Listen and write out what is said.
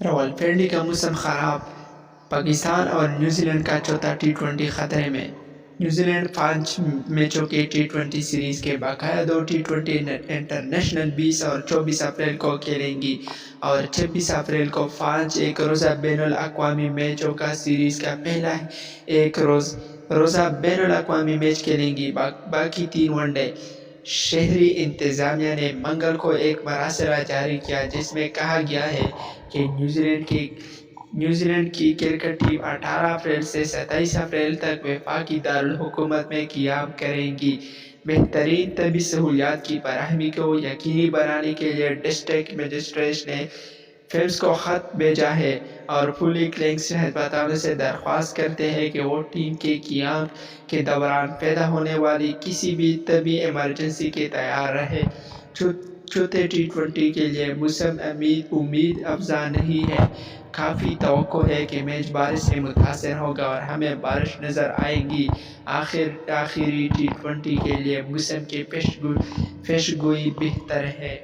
रावलपिंडी का मौसम खराब, पाकिस्तान और न्यूजीलैंड का चौथा टी20 खतरे में। न्यूजीलैंड 5 मैचों के टी20 सीरीज के बकाया 2 टी20 इंटरनेशनल 20 और 24 अप्रैल को खेलेंगी और 26 अप्रैल को 5 एक रोज़ा बैनुल अक़वामी मैचों का सीरीज का पहला एक रोज़ा बैनुल अक़वामी मैच खेलेंगी। बाकी 3 वनडे। शहरी इंतजामिया ने मंगल को एक मरासला जारी किया जिसमें कहा गया है कि न्यूजीलैंड की क्रिकेट टीम 18 अप्रैल से 27 अप्रैल तक वफाकी दारुल हुकूमत में क़ियाम करेगी। बेहतरीन तबी सहूलियात की फराहमी को यकीनी बनाने के लिए डिस्ट्रिक्ट मजिस्ट्रेट ने फिल्म्स को ख़त भेजा है और फुली क्लिनिक सेहतयाबों से दरख्वास्त करते हैं कि वो टीम के क़ियाम के दौरान पैदा होने वाली किसी भी तबी इमरजेंसी के तैयार रहे। चौथे टी20 के लिए मौसम उम्मीद अफजा नहीं है। काफ़ी तवक्को है कि मैच बारिश से मुतासर होगा और हमें बारिश नज़र आएगी। आखिरी टी20 के लिए मौसम की पेशगोई बेहतर है।